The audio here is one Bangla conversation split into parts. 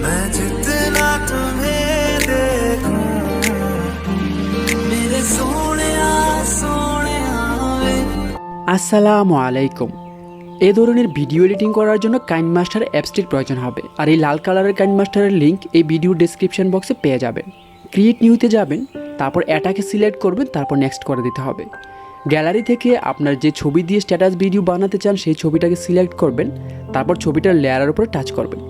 मैं जितना तुम्हें देखूं मेरे सोनिया सोनिया वे। আসসালামু আলাইকুম। এই ধরনের ভিডিও এডিটিং করার জন্য কাইনমাস্টার অ্যাপসটির প্রয়োজন হবে, আর এই লাল কালারের কাইনমাস্টারের লিঙ্ক এই ভিডিও ডেসক্রিপশন বক্সে পেয়ে যাবেন। ক্রিয়েট নিউতে যাবেন, তারপর এটাকে সিলেক্ট করবেন, তারপর নেক্সট করে দিতে হবে। গ্যালারি থেকে আপনার যে ছবি দিয়ে স্ট্যাটাস ভিডিও বানাতে চান সেই ছবিটাকে সিলেক্ট করবেন, তারপর ছবিটার লেয়ারের উপরে টাচ করবেন।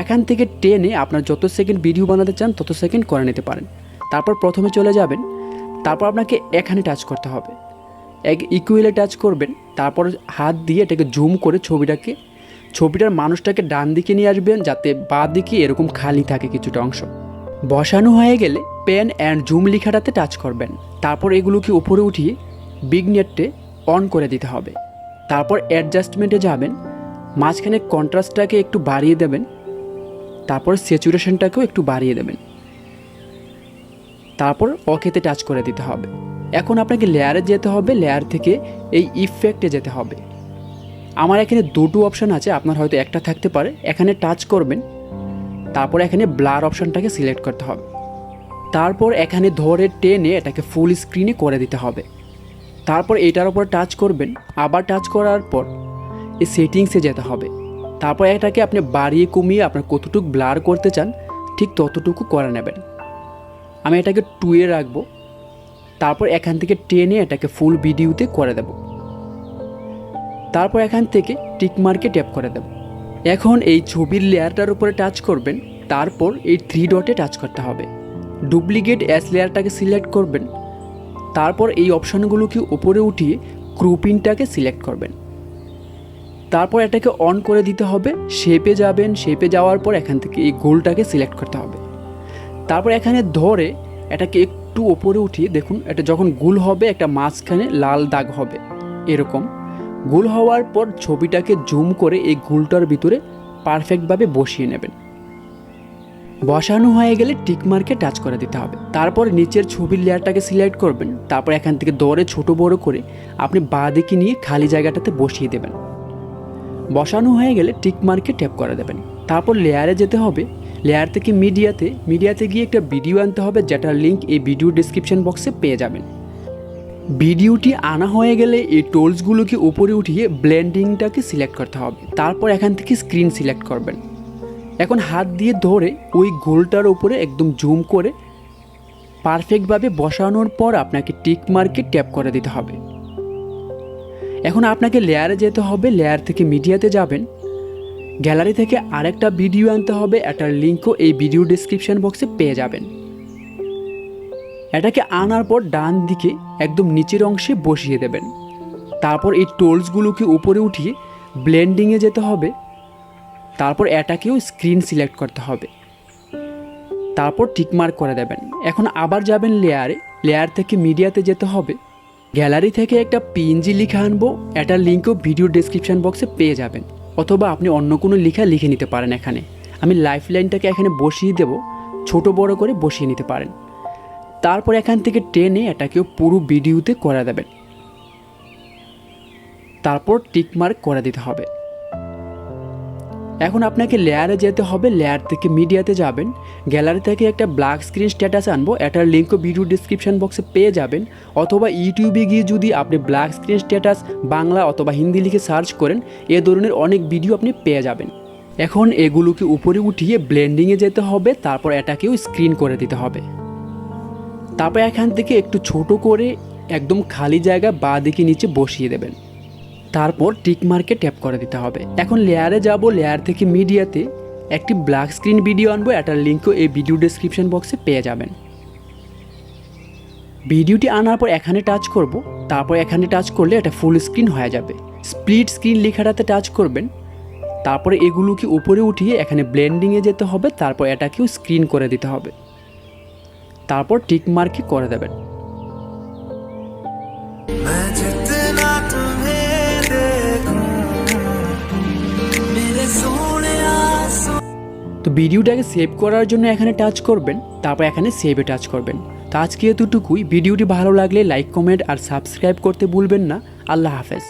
এখান থেকে টেনে আপনার যত সেকেন্ড ভিডিও বানাতে চান তত সেকেন্ড করে নিতে পারেন। তারপর প্রথমে চলে যাবেন, তারপর আপনাকে এখানে টাচ করতে হবে, এক ইকুয়ালে টাচ করবেন, তারপর হাত দিয়ে এটাকে জুম করে ছবিটার মানুষটাকে ডান দিকে নিয়ে আসবেন, যাতে বাঁ দিকে এরকম খালি থাকে কিছুটা অংশ। বসানো হয়ে গেলে পেন অ্যান্ড জুম লেখাটাতে টাচ করবেন, তারপর এগুলোকে উপরে উঠিয়ে বিগনেটে অন করে দিতে হবে। তারপর অ্যাডজাস্টমেন্টে যাবেন, মাঝখানে কন্ট্রাস্টটাকে একটু বাড়িয়ে দেবেন, তারপর স্যাচুরেশনটাকেও একটু বাড়িয়ে দেবেন, তারপর ওকেতে টাচ করে দিতে হবে। এখন আপনাকে লেয়ারে যেতে হবে, লেয়ার থেকে এই ইফেক্টে যেতে হবে। আমার এখানে দুটো অপশান আছে, আপনার হয়তো একটা থাকতে পারে। এখানে টাচ করবেন, তারপর এখানে ব্লার অপশানটাকে সিলেক্ট করতে হবে, তারপর এখানে ধরে টেনে এটাকে ফুল স্ক্রিনে করে দিতে হবে। তারপর এটার উপর টাচ করবেন, আবার টাচ করার পর এই সেটিংসে যেতে হবে। তারপর এটাকে আপনি বাড়িয়ে কমিয়ে আপনার কতটুকু ব্লার করতে চান ঠিক ততটুকু করে নেবেন। আমি এটাকে 2-এ রাখবো, তারপর এখান থেকে টেনে এটাকে ফুল ভিডিওতে করে দেব। তারপর এখান থেকে টিক মার্কে ট্যাপ করে দেব। এখন এই ছবির লেয়ারটার উপরে টাচ করবেন, তারপর এই 3 ডটে টাচ করতে হবে। ডুপ্লিকেট অ্যাস লেয়ারটাকে সিলেক্ট করবেন, তারপর এই অপশানগুলোকে উপরে উঠিয়ে ক্রুপিংটাকে সিলেক্ট করবেন। তারপর এটাকে অন করে দিতে হবে। শেপে যাবেন, শেপে যাওয়ার পর এখান থেকে এই গোলটাকে সিলেক্ট করতে হবে। তারপর এখানে ধরে এটাকে একটু ওপরে উঠিয়ে দেখুন, এটা যখন গোল হবে একটা মাঝখানে লাল দাগ হবে। এরকম গোল হওয়ার পর ছবিটাকে জুম করে এই গোলটার ভিতরে পারফেক্টভাবে বসিয়ে নেবেন। বসানো হয়ে গেলে টিক মার্কে টাচ করে দিতে হবে। তারপর নিচের ছবির লেয়ারটাকে সিলেক্ট করবেন, তারপর এখান থেকে ধরে ছোট বড় করে আপনি বাঁ দিকে নিয়ে খালি জায়গাটাতে বসিয়ে দেবেন। বসানো হয়ে গেলে টিক মার্কে ট্যাপ করে দেবেন। তারপর লেয়ারে যেতে হবে, লেয়ার থেকে মিডিয়াতে গিয়ে একটা ভিডিও আনতে হবে, যেটার লিঙ্ক এই ভিডিও ডেসক্রিপশন বক্সে পেয়ে যাবেন। ভিডিওটি আনা হয়ে গেলে এই টোলসগুলোকে উপরে উঠিয়ে ব্লেন্ডিংটাকে সিলেক্ট করতে হবে। তারপর এখান থেকে স্ক্রিন সিলেক্ট করবেন। এখন হাত দিয়ে ধরে ওই গোলটার উপরে একদম জুম করে পারফেক্টভাবে বসানোর পর আপনাকে টিক মার্কে ট্যাপ করে দিতে হবে। এখন আপনাকে লেয়ারে যেতে হবে, লেয়ার থেকে মিডিয়াতে যাবেন, গ্যালারি থেকে আরেকটা ভিডিও আনতে হবে, এটার লিঙ্কও এই ভিডিও ডেসক্রিপশন বক্সে পেয়ে যাবেন। এটাকে আনার পর ডান দিকে একদম নিচের অংশে বসিয়ে দেবেন। তারপর এই টোলসগুলোকে উপরে উঠিয়ে ব্লেন্ডিংয়ে যেতে হবে, তারপর এটাকেও স্ক্রিন সিলেক্ট করতে হবে, তারপর টিকমার্ক করে দেবেন। এখন আবার যাবেন লেয়ারে, লেয়ার থেকে মিডিয়াতে যেতে হবে, গ্যালারি থেকে একটা পিএনজি লিখে আনবো, এটার লিঙ্কও ভিডিও ডেসক্রিপশন বক্সে পেয়ে যাবেন, অথবা আপনি অন্য কোনো লেখা লিখে নিতে পারেন। এখানে আমি লাইফ লাইনটাকে এখানে বসিয়ে দেব, ছোট বড় করে বসিয়ে নিতে পারেন। তারপর এখান থেকে টেনে এটাকেও পুরো ভিডিওতে করে দেবেন, তারপর টিকমার্ক করে দিতে হবে। এখন আপনাকে লেয়ারে যেতে হবে, লেয়ার থেকে মিডিয়াতে যাবেন, গ্যালারি থেকে একটা ব্ল্যাক স্ক্রিন স্ট্যাটাস আনবো, এটার লিঙ্কও ভিডিও ডেসক্রিপশন বক্সে পেয়ে যাবেন, অথবা ইউটিউবে গিয়ে যদি আপনি ব্ল্যাক স্ক্রিন স্ট্যাটাস বাংলা অথবা হিন্দি লিখে সার্চ করেন, এ ধরনের অনেক ভিডিও আপনি পেয়ে যাবেন। এখন এগুলোকে উপরে উঠিয়ে ব্লেন্ডিংয়ে যেতে হবে, তারপর এটাকেও স্ক্রিন করে দিতে হবে। তারপর এখান থেকে একটু ছোট করে একদম খালি জায়গা বাঁ দিকে নিচে বসিয়ে দেবেন, তারপর টিক মার্কে ট্যাপ করে দিতে হবে। এখন লেয়ারে যাব, লেয়ার থেকে মিডিয়াতে একটি ব্ল্যাক স্ক্রিন ভিডিও আনবো, এটার লিঙ্কও এই ভিডিও ডেসক্রিপশন বক্সে পেয়ে যাবেন। ভিডিওটি আনার পর এখানে টাচ করব, তারপর এখানে টাচ করলে এটা ফুল স্ক্রিন হয়ে যাবে। স্প্লিট স্ক্রিন লেখাটাতে টাচ করবেন, তারপরে এগুলোকে উপরে উঠিয়ে এখানে ব্লেন্ডিংয়ে যেতে হবে, তারপর এটাকেও স্ক্রিন করে দিতে হবে, তারপর টিক মার্কে করে দেবেন। তো ভিডিওটাকে সেভ করার জন্য এখানে টাচ করবেন, তারপর এখানে সেভে টাচ করবেন। তো আজকে এতটুকুই। ভিডিওটি ভালো লাগলে লাইক, কমেন্ট আর সাবস্ক্রাইব করতে ভুলবেন না। আল্লাহ হাফেজ।